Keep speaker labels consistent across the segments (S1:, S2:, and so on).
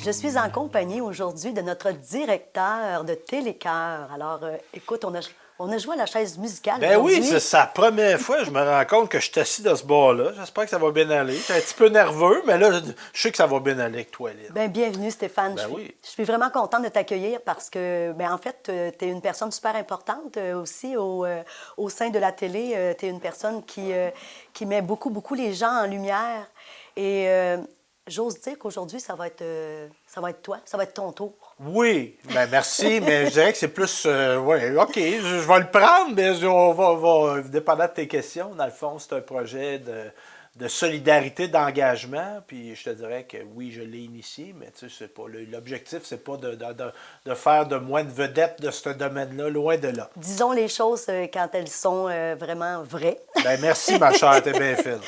S1: Je suis en compagnie aujourd'hui de notre directeur de Télécœur. Alors, écoute, on a joué à la chaise musicale
S2: Ben oui,
S1: aujourd'hui.
S2: c'est la première fois que je me rends compte que je suis assis dans ce bar-là. J'espère que ça va bien aller. J'étais un petit peu nerveux, mais là, je sais que ça va bien aller avec toi, Lynn.
S1: Ben, bienvenue, Stéphane.
S2: Ben oui.
S1: Je suis vraiment contente de t'accueillir parce que, ben, en fait, tu es une personne super importante aussi au sein de la télé. Tu es une personne qui met beaucoup, beaucoup les gens en lumière. Et j'ose dire qu'aujourd'hui, ça va être toi, ça va être ton tour.
S2: Oui, ben merci, mais je dirais que c'est plus... ouais, OK, je vais le prendre, mais on va, dépendant de tes questions, dans le fond, c'est un projet de solidarité, d'engagement, puis je te dirais que oui, je l'ai initié, mais tu sais, c'est pas l'objectif, c'est pas de faire de moi une vedette de ce domaine-là, loin de là.
S1: Disons les choses quand elles sont vraiment vraies.
S2: Ben merci, ma chère, t'es bien fine.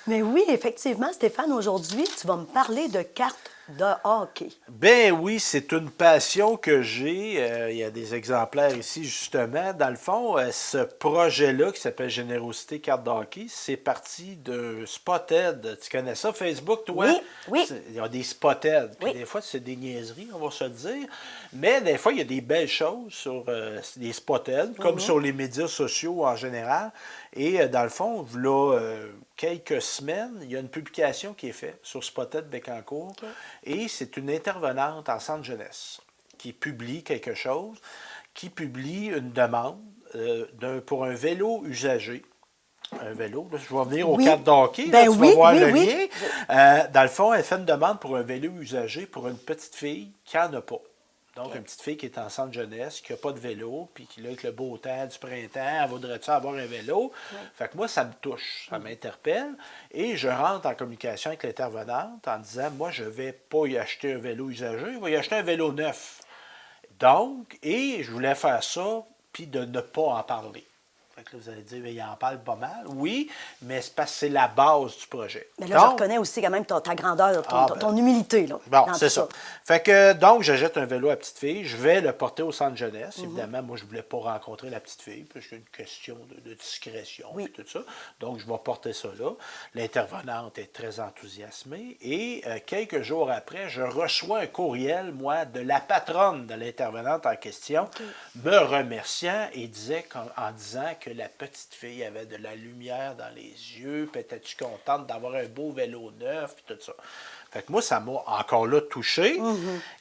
S1: Mais oui, effectivement, Stéphane, aujourd'hui, tu vas me parler de cartes de hockey.
S2: Ben oui, c'est une passion que j'ai. Il y a des exemplaires ici, justement. Dans le fond, ce projet-là qui s'appelle Générosité Carte de hockey, c'est parti de Spotted. Tu connais ça, Facebook, toi?
S1: Oui, oui.
S2: Il y a des Spotted. Puis
S1: Oui.
S2: des fois, c'est des niaiseries, on va se le dire. Mais des fois, il y a des belles choses sur les Spotted, comme sur les médias sociaux en général. Et dans le fond, là, quelques semaines, il y a une publication qui est faite sur Spotted Bécancour.
S1: OK.
S2: Et c'est une intervenante en centre jeunesse qui publie quelque chose, qui publie une demande pour un vélo usagé. Un vélo, là, je vais venir aux
S1: Oui.
S2: cartes de hockey,
S1: Ben
S2: là, tu
S1: oui,
S2: vas voir
S1: oui,
S2: le
S1: oui.
S2: lien. Dans le fond, elle fait une demande pour un vélo usagé pour une petite fille qui n'en a pas. Donc, une petite fille qui est en centre jeunesse, qui n'a pas de vélo, puis qui, là, avec le beau temps du printemps, elle voudrait-tu avoir un vélo?
S1: Oui.
S2: Fait que moi, ça me touche, ça m'interpelle. Et je rentre en communication avec l'intervenante en disant, moi, je ne vais pas y acheter un vélo usagé, je vais y acheter un vélo neuf. Donc, et je voulais faire ça, puis de ne pas en parler. Fait que là, vous allez dire, mais il en parle pas mal. Oui, mais c'est parce que c'est la base du projet.
S1: Mais là, je reconnais aussi quand même ta grandeur, ton humilité. Là,
S2: Bon,
S1: dans
S2: c'est
S1: tout
S2: ça. Fait que, donc, j'achète un vélo à la petite fille. Je vais le porter au centre jeunesse. Évidemment, moi, je ne voulais pas rencontrer la petite fille, parce que c'est une question de discrétion
S1: Oui.
S2: et tout ça. Donc, je vais porter ça là. L'intervenante est très enthousiasmée. Et quelques jours après, je reçois un courriel, moi, de la patronne de l'intervenante en question, me remerciant et en disant que la petite fille avait de la lumière dans les yeux, puis étais-tu contente d'avoir un beau vélo neuf, puis tout ça. Fait que moi, ça m'a encore là touché.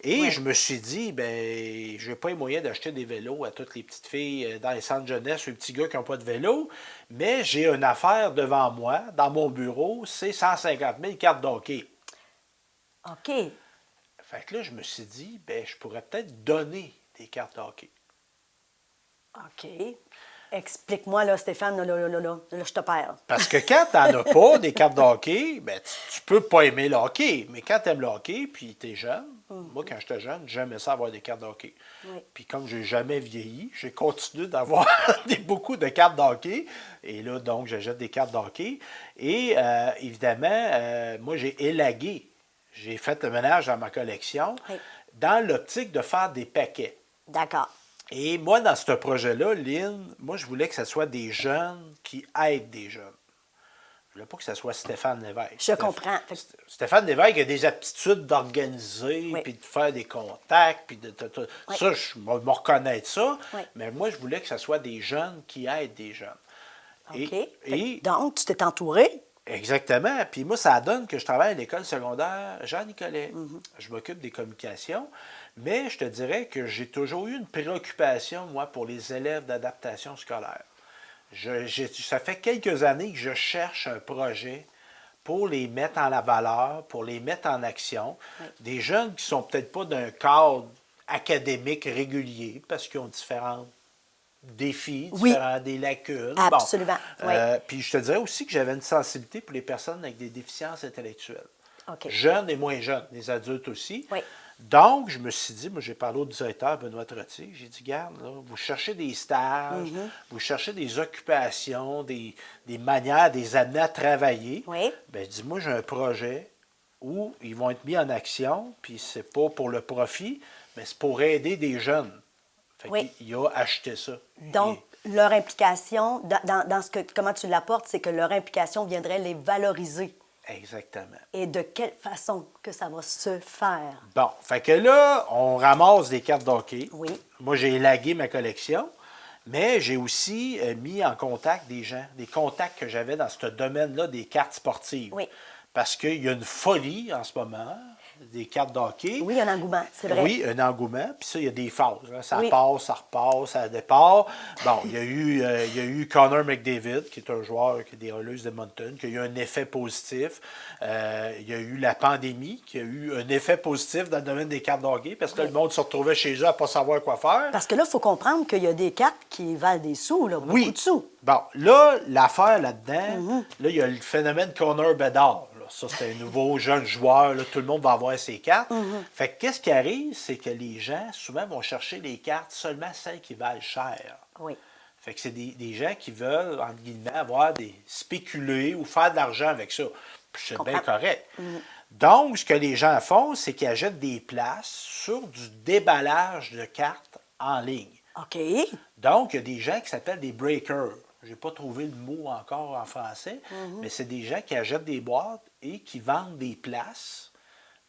S2: Et je me suis dit, ben, je n'ai pas les moyens d'acheter des vélos à toutes les petites filles dans les centres jeunesse ou les petits gars qui n'ont pas de vélo, mais j'ai une affaire devant moi, dans mon bureau, c'est 150 000 cartes de hockey.
S1: OK.
S2: Fait que là, je me suis dit, ben, je pourrais peut-être donner des cartes de hockey.
S1: OK. Explique-moi, là, Stéphane, là, je te perds.
S2: Parce que quand tu n'en as pas des cartes de hockey, ben, tu peux pas aimer le hockey. Mais quand tu aimes le hockey, puis tu es jeune, moi, quand j'étais jeune, j'aimais ça avoir des cartes de hockey.
S1: Oui.
S2: Puis comme j'ai jamais vieilli, j'ai continué d'avoir beaucoup de cartes de hockey. Et là, donc, j'achète des cartes de hockey. Et évidemment, moi, j'ai élagué. J'ai fait le ménage dans ma collection
S1: Oui.
S2: dans l'optique de faire des paquets.
S1: D'accord.
S2: Et moi, dans ce projet-là, Lynn, moi, je voulais que ce soit des jeunes qui aident des jeunes. Je voulais pas que ce soit Stéphane Lévesque.
S1: Je comprends.
S2: Stéphane Lévesque a des aptitudes d'organiser,
S1: Oui.
S2: puis de faire des contacts, puis
S1: Oui.
S2: ça, je vais me reconnaître ça.
S1: Oui.
S2: Mais moi, je voulais que ce soit des jeunes qui aident des jeunes.
S1: OK. Donc, tu t'es entouré.
S2: Exactement. Puis moi, ça donne que je travaille à l'école secondaire Jean-Nicolet. Je m'occupe des communications, mais je te dirais que j'ai toujours eu une préoccupation, moi, pour les élèves d'adaptation scolaire. Ça fait quelques années que je cherche un projet pour les mettre en la valeur, pour les mettre en action.
S1: Oui.
S2: Des jeunes qui ne sont peut-être pas d'un cadre académique régulier, parce qu'ils ont différents défis,
S1: Oui.
S2: des lacunes.
S1: Absolument, oui.
S2: Puis je te dirais aussi que j'avais une sensibilité pour les personnes avec des déficiences intellectuelles.
S1: OK.
S2: Jeunes et moins jeunes, les adultes aussi.
S1: Oui.
S2: Donc, je me suis dit, moi j'ai parlé au directeur Benoît Trottier, j'ai dit, garde, là, vous cherchez des stages, vous cherchez des occupations, des manières, des amener à travailler.
S1: Oui.
S2: Bien, dis-moi, j'ai un projet où ils vont être mis en action, puis c'est pas pour le profit, mais c'est pour aider des jeunes. Fait
S1: Oui.
S2: qu'il a acheté ça.
S1: Donc, leur implication, dans ce que, comment tu l'apportes, c'est que leur implication viendrait les valoriser.
S2: Exactement.
S1: Et de quelle façon que ça va se faire?
S2: Bon, fait que là, on ramasse des cartes d'hockey.
S1: Oui.
S2: Moi, j'ai élagué ma collection, mais j'ai aussi mis en contact des gens, des contacts que j'avais dans ce domaine-là des cartes sportives.
S1: Oui.
S2: Parce qu'il y a une folie en ce moment des cartes d'hockey.
S1: Oui, il y a un engouement, c'est vrai.
S2: Oui, un engouement. Puis ça, il y a des phases. Hein. Ça
S1: Oui.
S2: passe, ça repasse, ça départ. Bon, il y a eu Connor McDavid, qui est un joueur qui est des Oilers de Edmonton, qui a eu un effet positif. Il y a eu la pandémie, qui a eu un effet positif dans le domaine des cartes d'hockey, parce que le monde se retrouvait chez eux à ne pas savoir quoi faire.
S1: Parce que là, il faut comprendre qu'il y a des cartes qui valent des sous, là, beaucoup de sous.
S2: Bon, là, l'affaire là-dedans, là, il y a le phénomène Connor Bedard. Là. Ça, c'est un nouveau jeune joueur. Là, tout le monde va avoir ses cartes. Fait que qu'est-ce qui arrive, c'est que les gens, souvent, vont chercher les cartes seulement celles qui valent cher.
S1: Oui.
S2: Fait que c'est des gens qui veulent, entre guillemets, spéculer ou faire de l'argent avec ça. Puis c'est bien correct. Donc, ce que les gens font, c'est qu'ils achètent des places sur du déballage de cartes en ligne.
S1: OK.
S2: Donc, il y a des gens qui s'appellent des breakers. Je n'ai pas trouvé le mot encore en français, mais c'est des gens qui achètent des boîtes et qui vendent des places,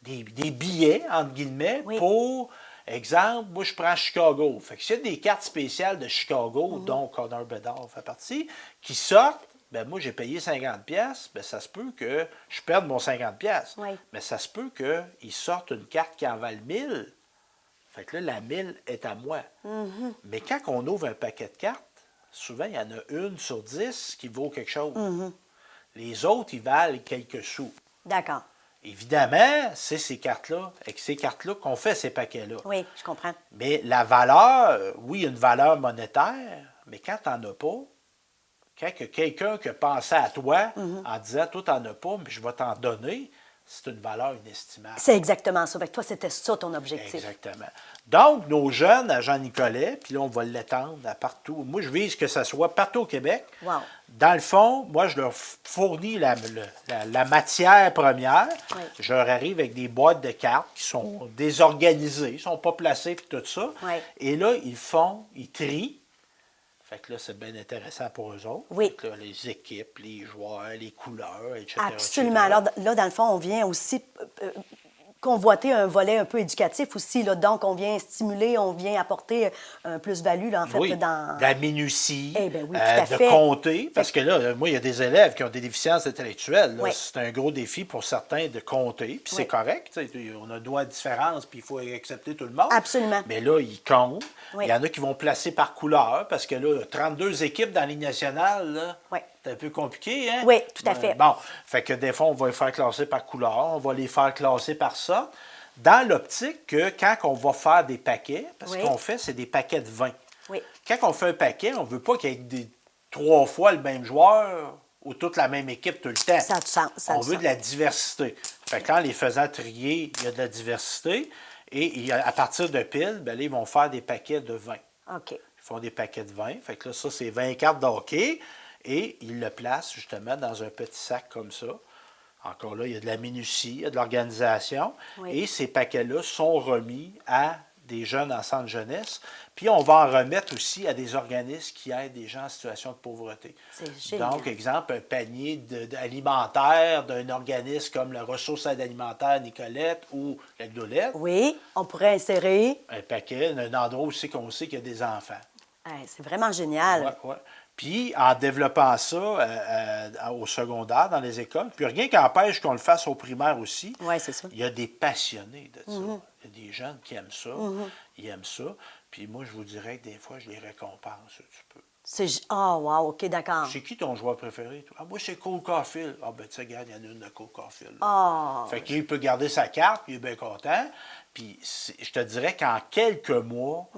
S2: des billets, entre guillemets, pour, exemple, moi je prends Chicago. Fait que s'il y a des cartes spéciales de Chicago, dont Connor Bedard fait partie, qui sortent, ben moi j'ai payé 50$, ben ça se peut que je perde mon 50$.
S1: Oui.
S2: Mais ça se peut qu'ils sortent une carte qui en valent 1000$. Fait que là, la 1000 est à moi. Mais quand on ouvre un paquet de cartes, souvent, il y en a une sur 10 qui vaut quelque chose. Les autres, ils valent quelques sous.
S1: D'accord.
S2: Évidemment, c'est ces cartes-là, avec ces cartes-là qu'on fait ces paquets-là.
S1: Oui, je comprends.
S2: Mais la valeur, oui, il y a une valeur monétaire, mais quand tu n'en as pas, quand il y a quelqu'un qui a pensé à toi en disant, toi, tu n'en as pas, mais je vais t'en donner, c'est une valeur inestimable.
S1: C'est exactement ça. Fait que toi, c'était ça ton objectif.
S2: Exactement. Donc, nos jeunes à Jean-Nicolet, puis là, on va l'étendre à partout. Moi, je vise que ça soit partout au Québec.
S1: Wow.
S2: Dans le fond, moi, je leur fournis la matière première.
S1: Oui.
S2: Je leur arrive avec des boîtes de cartes qui sont désorganisées, ils ne sont pas placées, puis tout ça.
S1: Oui.
S2: Et là, ils trient. Fait que là, c'est bien intéressant pour eux autres.
S1: Oui.
S2: Fait que là, les équipes, les joueurs, les couleurs, etc.
S1: Absolument.
S2: etc.
S1: Alors, là, dans le fond, on vient aussi convoiter un volet un peu éducatif aussi. Là. Donc, on vient stimuler, on vient apporter un plus-value, là, en fait,
S2: Oui,
S1: dans...
S2: de la minutie,
S1: Eh bien oui, tout à
S2: de
S1: fait.
S2: compter. Parce que là, moi, il y a des élèves qui ont des déficiences intellectuelles. Là.
S1: Oui.
S2: C'est un gros défi pour certains de compter. Puis c'est correct. Tu sais, on a droit à différence, puis il faut accepter tout le monde.
S1: Absolument.
S2: Mais là, ils comptent.
S1: Oui.
S2: Il y en a qui vont placer par couleur, parce que là, 32 équipes dans la Ligue nationale, là,
S1: Oui.
S2: c'est un peu compliqué, hein?
S1: Oui, tout à fait.
S2: Bon, fait que des fois, on va les faire classer par couleur, on va les faire classer par ça. Dans l'optique que quand on va faire des paquets, parce
S1: Oui.
S2: qu'on fait, c'est des paquets de 20.
S1: Oui.
S2: Quand on fait un paquet, on ne veut pas qu'il y ait 3 fois le même joueur ou toute la même équipe tout le temps.
S1: Ça a du sens. Ça a
S2: On
S1: du
S2: veut
S1: sens.
S2: de la diversité. Fait que en les faisant trier, il y a de la diversité. Et à partir de piles, ben là, ils vont faire des paquets de 20.
S1: OK.
S2: Ils font des paquets de 20. Fait que là, ça, c'est 20 cartes de hockey. Et ils le placent justement dans un petit sac comme ça. Encore là, il y a de la minutie, il y a de l'organisation.
S1: Oui.
S2: Et ces paquets-là sont remis à des jeunes en centre jeunesse. Puis on va en remettre aussi à des organismes qui aident des gens en situation de pauvreté.
S1: C'est génial.
S2: Donc, exemple, un panier alimentaire d'un organisme comme la Ressource Aide Alimentaire Nicolette ou la Dolette.
S1: Oui, on pourrait insérer...
S2: Un paquet, un endroit aussi qu'on sait qu'il y a des enfants.
S1: C'est vraiment génial.
S2: Ouais, ouais. Puis, en développant ça au secondaire, dans les écoles, puis rien qu'empêche qu'on le fasse au primaire aussi,
S1: Oui, c'est ça.
S2: il y a des passionnés de ça. Il y a des jeunes qui aiment ça, ils aiment ça. Puis moi, je vous dirais que des fois, je les récompense un petit peu.
S1: Ah, wow, OK, d'accord.
S2: C'est qui ton joueur préféré, toi? Ah, moi, c'est Cole Caulfield. Ah, ben, tu sais, regarde, il y en a une de Cole Caulfield. là.
S1: Ah,
S2: Fait qu'il peut garder sa carte, puis il est bien content. Puis je te dirais qu'en quelques mois,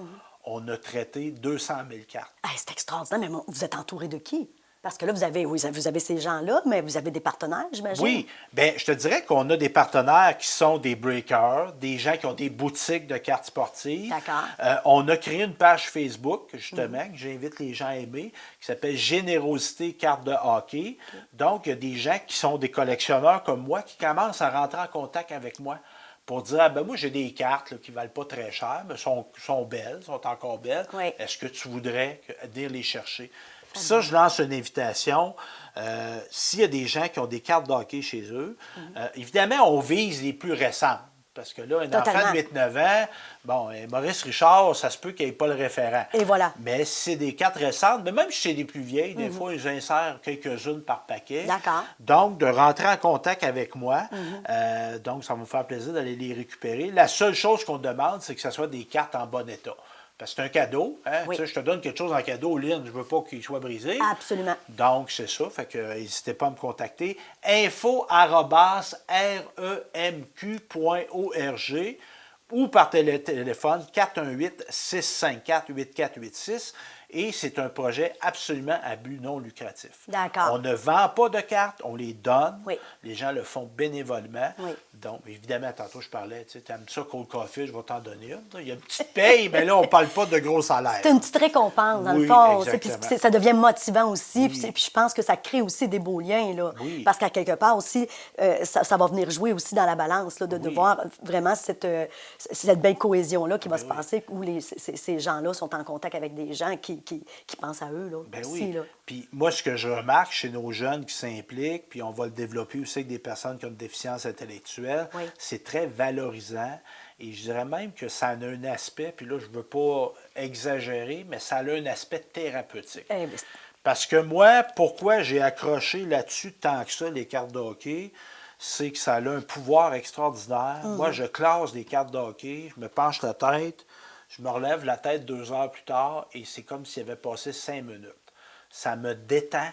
S2: on a traité 200 000 cartes.
S1: hey, c'est extraordinaire, mais vous êtes entouré de qui? Parce que là, vous avez ces gens-là, mais vous avez des partenaires, j'imagine?
S2: Oui, bien, je te dirais qu'on a des partenaires qui sont des breakers, des gens qui ont des boutiques de cartes sportives.
S1: D'accord.
S2: On a créé une page Facebook, justement, que j'invite les gens à aimer, qui s'appelle Générosité Cartes de hockey. Donc, il y a des gens qui sont des collectionneurs comme moi qui commencent à rentrer en contact avec moi pour dire, ah, ben moi, j'ai des cartes là, qui ne valent pas très cher, mais sont belles, sont encore belles.
S1: Oui.
S2: Est-ce que tu voudrais venir les chercher? Puis Puis ça, je lance une invitation. S'il y a des gens qui ont des cartes de hockey chez eux, évidemment, on vise les plus récentes. Parce que là, un enfant de 8-9 ans, bon, Maurice Richard, ça se peut qu'il n'ait pas le référent.
S1: Et voilà.
S2: Mais si c'est des cartes récentes, mais même si c'est des plus vieilles, des fois, ils insèrent quelques-unes par paquet.
S1: D'accord.
S2: Donc, de rentrer en contact avec moi. Donc, ça va me faire plaisir d'aller les récupérer. La seule chose qu'on demande, c'est que ce soit des cartes en bon état. Parce que c'est un cadeau. Hein?
S1: Oui.
S2: Tu sais, je te donne quelque chose en cadeau, Lynn, je ne veux pas qu'il soit brisé.
S1: Absolument.
S2: Donc, c'est ça. Fait que n'hésitez pas à me contacter. info@remq.org ou par téléphone 418-654-8486. Et c'est un projet absolument à but non lucratif.
S1: D'accord.
S2: On ne vend pas de cartes, on les donne.
S1: Oui.
S2: Les gens le font bénévolement.
S1: Oui.
S2: Donc, évidemment, tantôt, je parlais, tu aimes ça, cold coffee, je vais t'en donner une. Il y a une petite paye, mais là, on ne parle pas de gros salaires.
S1: C'est une petite récompense, dans
S2: Oui,
S1: le fond.
S2: exactement.
S1: Puis ça devient motivant aussi.
S2: Oui.
S1: Puis je pense que ça crée aussi des beaux liens. Là,
S2: Oui.
S1: parce qu'à quelque part aussi, ça va venir jouer aussi dans la balance, là, de voir vraiment cette belle cohésion-là qui va se passer, où ces gens-là sont en contact avec des gens qui pensent à eux. Là,
S2: Ben
S1: aussi,
S2: oui.
S1: là.
S2: Puis moi, ce que je remarque chez nos jeunes qui s'impliquent, puis on va le développer aussi avec des personnes qui ont une déficience intellectuelle,
S1: Oui.
S2: c'est très valorisant. Et je dirais même que ça a un aspect, puis là, je ne veux pas exagérer, mais ça a un aspect thérapeutique.
S1: Eh bien,
S2: Parce que moi, pourquoi j'ai accroché là-dessus tant que ça, les cartes de hockey, c'est que ça a un pouvoir extraordinaire. Moi, je classe des cartes de hockey, je me penche la tête, je me relève la tête 2 heures plus tard et c'est comme s'il avait passé 5 minutes. Ça me détend,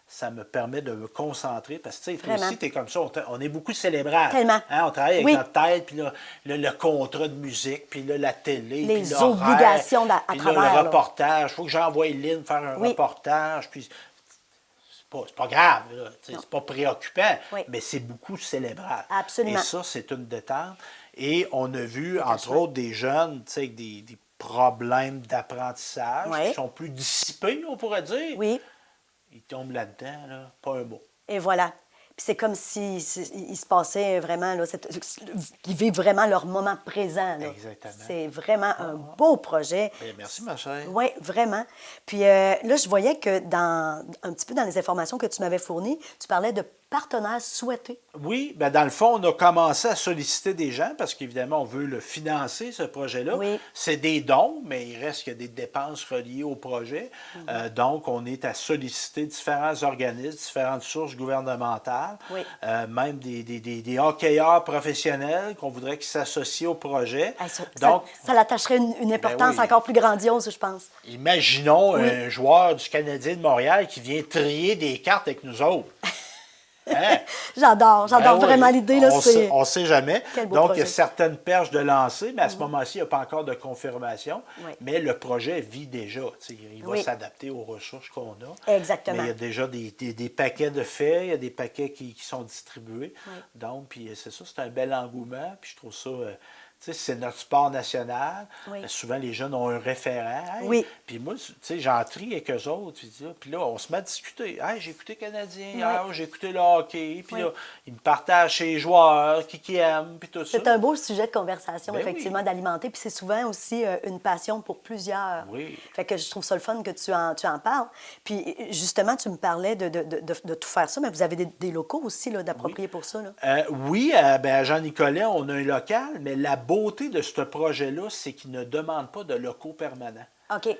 S2: ça me permet de me concentrer parce que tu sais, toi
S1: Vraiment.
S2: aussi, tu es comme ça, on est beaucoup célébral.
S1: Tellement.
S2: Hein, on travaille avec
S1: Oui.
S2: notre tête, puis là, le contrat de musique, puis là, la télé,
S1: Les
S2: puis l'horaire,
S1: obligations à
S2: puis là,
S1: travers,
S2: le
S1: là.
S2: reportage. Il faut que j'envoie Lynn faire un
S1: Oui.
S2: reportage, puis c'est pas grave, là, tu sais,
S1: Non.
S2: c'est pas préoccupant,
S1: Oui.
S2: mais c'est beaucoup célébral.
S1: Absolument.
S2: Et ça, c'est une détente. Et on a vu, entre
S1: chouette.
S2: autres, des jeunes, tu sais, avec des problèmes d'apprentissage,
S1: Oui.
S2: qui sont plus dissipés, on pourrait dire.
S1: Oui.
S2: Ils tombent là-dedans, là, pas un mot.
S1: Et voilà. Puis c'est comme s'il il se passait vraiment, là, ils vivent vraiment leur moment présent. Là.
S2: Exactement.
S1: C'est vraiment un beau projet.
S2: Bien, merci, ma chère.
S1: Oui, vraiment. Puis là, je voyais que un petit peu dans les informations que tu m'avais fournies, tu parlais de partenaires souhaités.
S2: Oui, bien, dans le fond, on a commencé à solliciter des gens parce qu'évidemment, on veut le financer, ce projet-là.
S1: Oui. C'est
S2: des dons, mais il reste qu'il y a des dépenses reliées au projet. Donc, on est à solliciter différents organismes, différentes sources gouvernementales,
S1: Oui.
S2: Même des hockeyeurs professionnels qu'on voudrait qu'ils s'associent au projet.
S1: Hey, ça
S2: Donc,
S1: l'attacherait une importance
S2: oui.
S1: encore plus grandiose, je pense.
S2: imaginons un joueur du Canadien de Montréal qui vient trier des cartes avec nous autres. Hein?
S1: J'adore
S2: Ben oui,
S1: vraiment l'idée. Là,
S2: on ne sait jamais.
S1: Quel beau
S2: Donc, il y a
S1: projet.
S2: certaines perches de lancer, mais à ce moment-ci, il n'y a pas encore de confirmation.
S1: Oui.
S2: Mais le projet vit déjà. Il va
S1: Oui.
S2: s'adapter aux ressources qu'on a.
S1: Exactement.
S2: Mais il y a déjà des paquets de faits, il y a des paquets qui sont distribués.
S1: Oui.
S2: Donc, puis c'est ça, c'est un bel engouement. Puis je trouve ça... tu sais, c'est notre sport national.
S1: Oui.
S2: Souvent, les jeunes ont un référent. Hey,
S1: Oui.
S2: Puis moi, tu sais, j'en trie avec eux autres. Puis là, on se met à discuter. Hey, j'ai écouté Canadien hier, j'ai écouté le hockey. Puis
S1: Oui.
S2: là, ils me partagent chez les joueurs, qui aiment, puis tout ça.
S1: C'est un beau sujet de conversation,
S2: Ben
S1: effectivement,
S2: oui.
S1: d'alimenter. Puis c'est souvent aussi une passion pour plusieurs.
S2: Oui.
S1: Fait que je trouve ça le fun que tu en parles. Puis justement, tu me parlais de tout faire ça, mais vous avez des locaux aussi là, d'appropriés pour ça. Là.
S2: Oui, ben, à Jean-Nicolet, on a un local, mais la beauté de ce projet-là, c'est qu'il ne demande pas de locaux permanents.
S1: OK.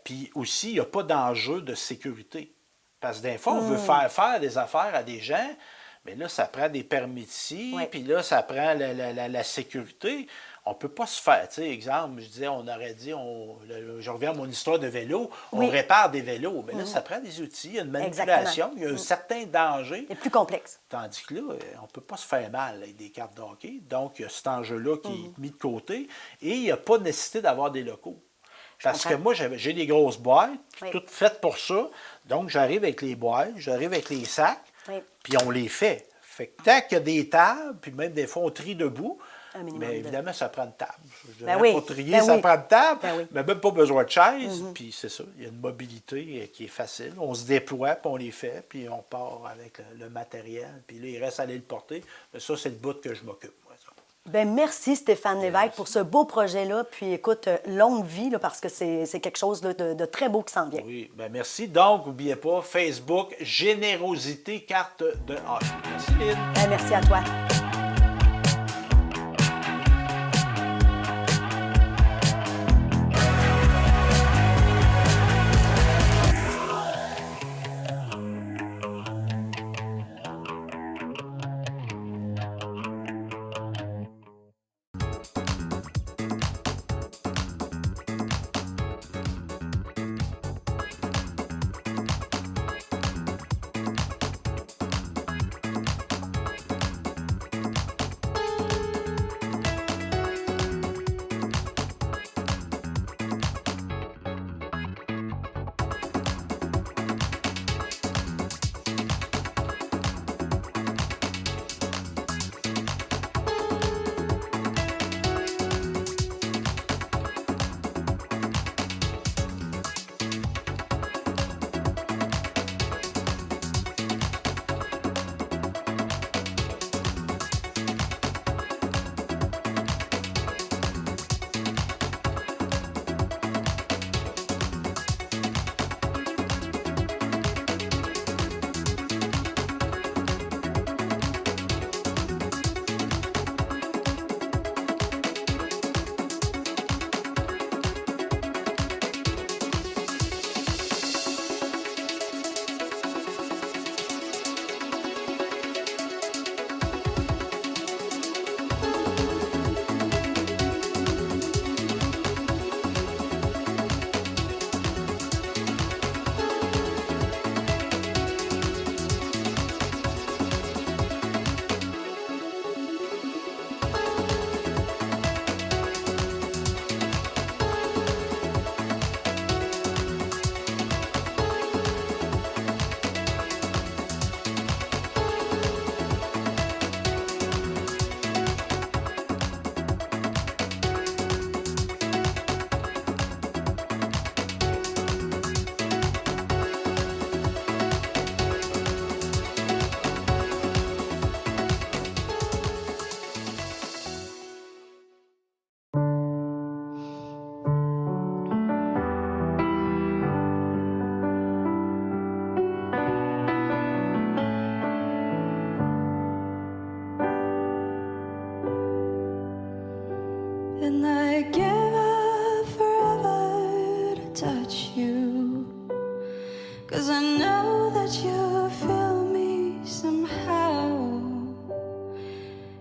S2: Puis aussi, il n'y a pas d'enjeu de sécurité. Parce que des fois, on veut faire des affaires à des gens, mais là, ça prend des permis ici,
S1: Oui.
S2: puis là, ça prend la sécurité. On ne peut pas se faire, tu sais, exemple, je disais, on aurait dit, je reviens à mon histoire de vélo,
S1: Oui.
S2: on répare des vélos. Mais là, ça prend des outils, il y a une manipulation, il y a un certain danger.
S1: C'est plus complexe.
S2: Tandis que là, on ne peut pas se faire mal avec des cartes de hockey. Donc, il y a cet enjeu-là qui est mis de côté et il n'y a pas de nécessité d'avoir des locaux. Parce que
S1: comprends.
S2: moi, j'ai des grosses boîtes,
S1: Oui.
S2: toutes faites pour ça. Donc, j'arrive avec les boîtes, j'arrive avec les sacs,
S1: Oui.
S2: puis on les fait. Fait que tant qu'il y a des tables, puis même des fois, on trie debout,
S1: Un minimum
S2: mais
S1: de-
S2: évidemment, ça prend une table. Je
S1: Ben
S2: dirais,
S1: oui,
S2: pour trier,
S1: ben
S2: ça
S1: oui.
S2: prend une table,
S1: Ben oui.
S2: mais même pas besoin de chaise. Puis c'est ça, il y a une mobilité qui est facile. On se déploie, puis on les fait, puis on part avec le matériel. Puis là, il reste à aller le porter. Mais ça, c'est le bout que je m'occupe, moi, ça.
S1: Ben merci Stéphane Lévesque pour ce beau projet-là. Puis écoute, longue vie là, parce que c'est quelque chose là, de très beau qui s'en vient.
S2: Oui, ben merci. Donc, n'oubliez pas, Facebook, Générosité, carte de hockey. Merci Lynn.
S1: Ben, merci à toi.
S3: And I give up forever to touch you, 'cause I know that you feel me somehow.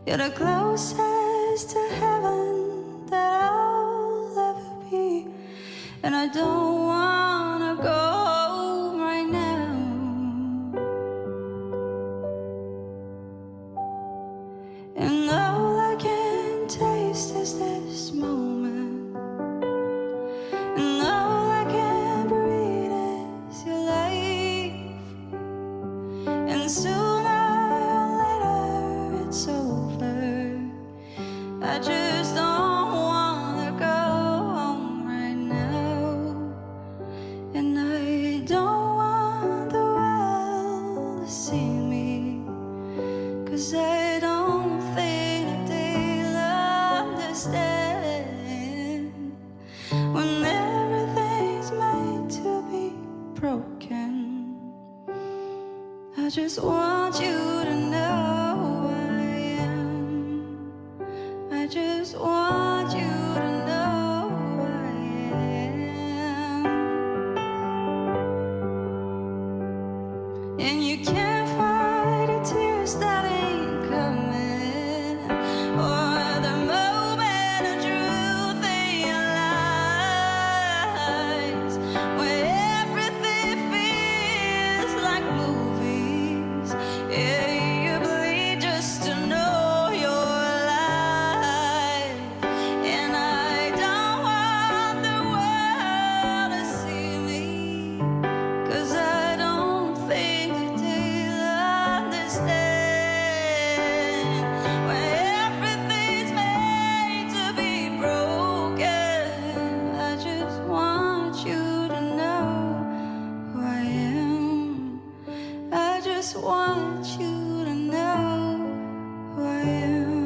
S3: You're the closest to heaven that I'll ever be, and I don't wanna go right now. And all I can taste is this moment, and all I can breathe is your life. And sooner or later it's over. I just don't wanna go home right now. And I don't want the world to see me, 'cause I don't think that they'll understand when everything's made to be broken. I just want you to know who I am. I just want you to know who I am. And you can't fight the tears that ain't coming, or the moment of truth in your lies, where everything feels like movies. Yeah, you bleed just to know you're alive. And I don't want the world to see me, 'cause I don't think that they'll understand when everything's made to be broken. I just want you to know who I am. I just want you to know who I am.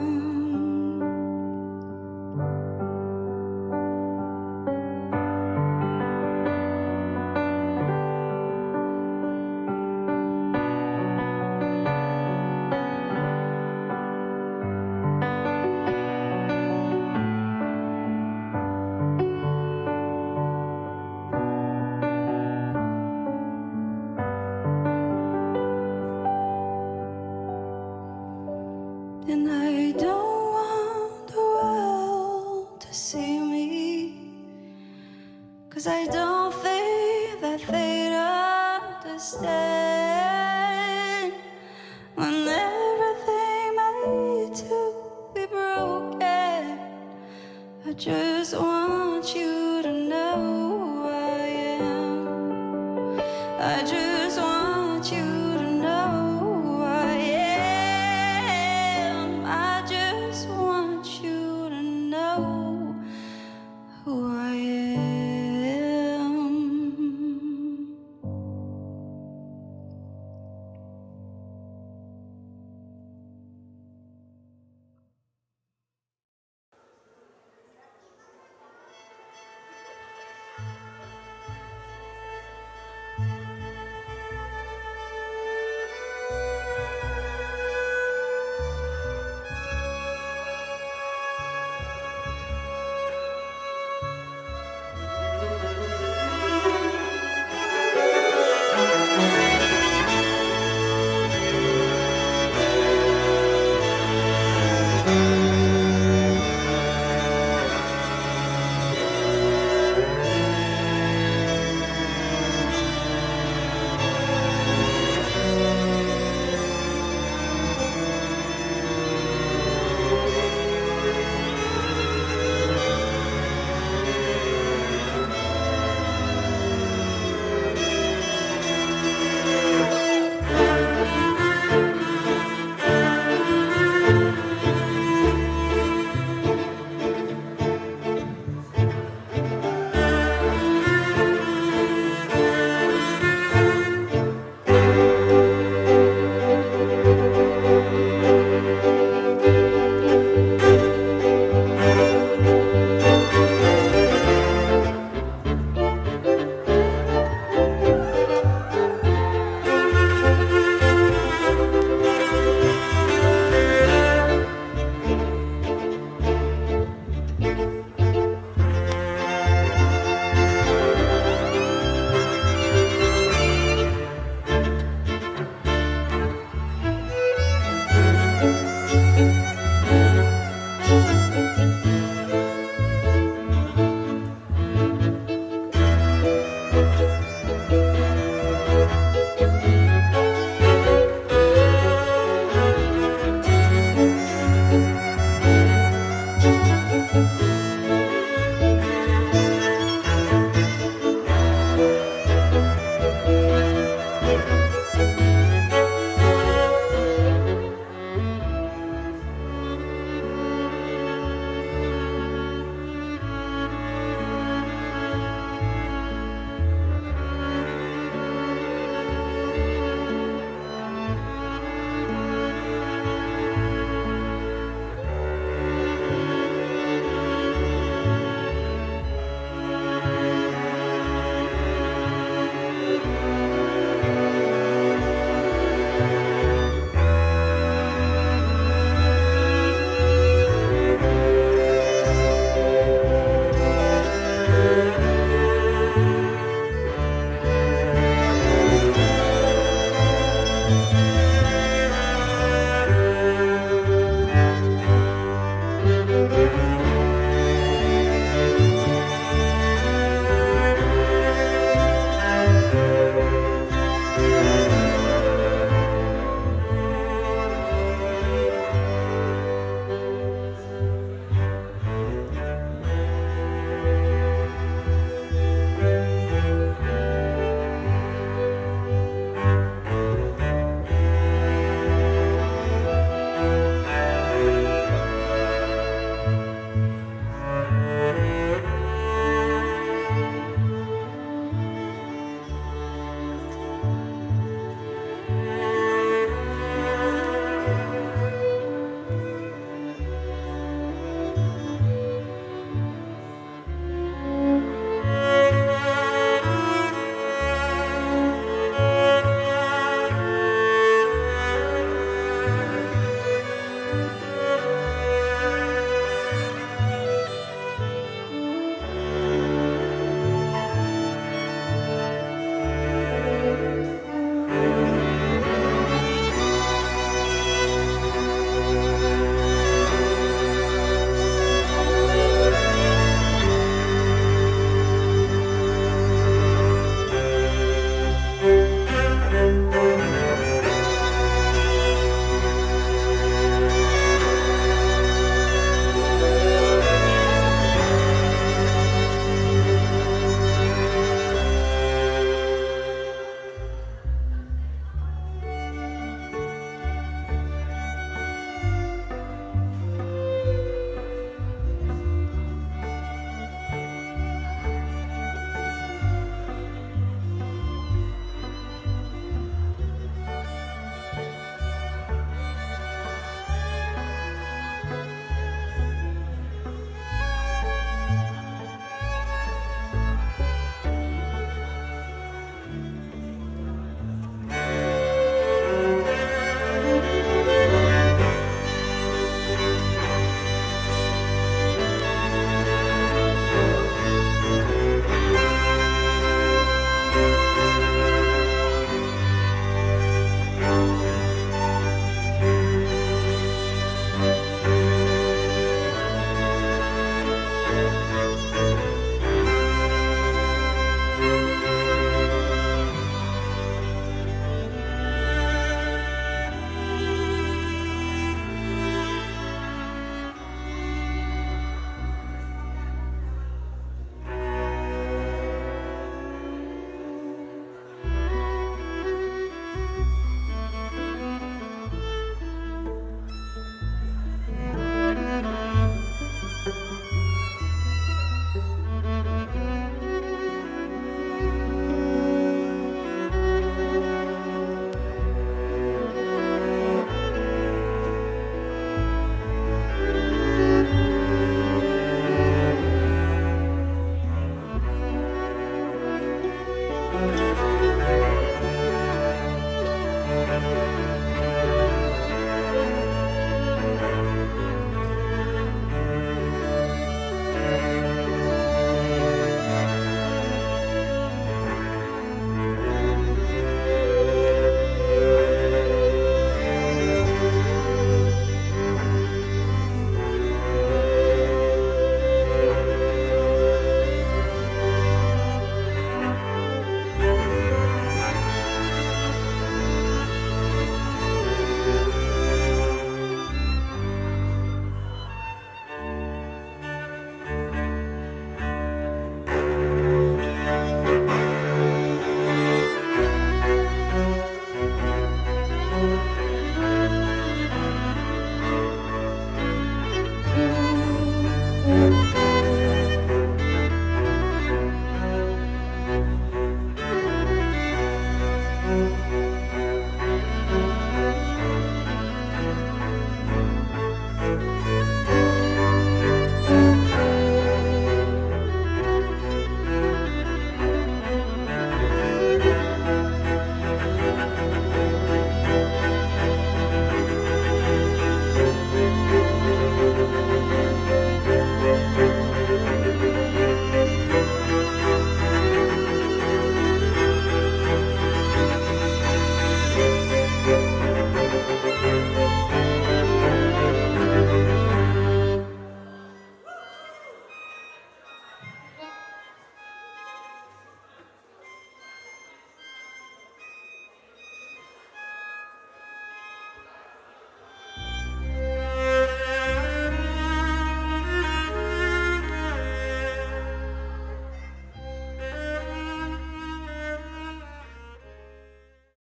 S3: 'cause I don't think that they'd understand when everything made to be broken. I just want you to know who I am. I just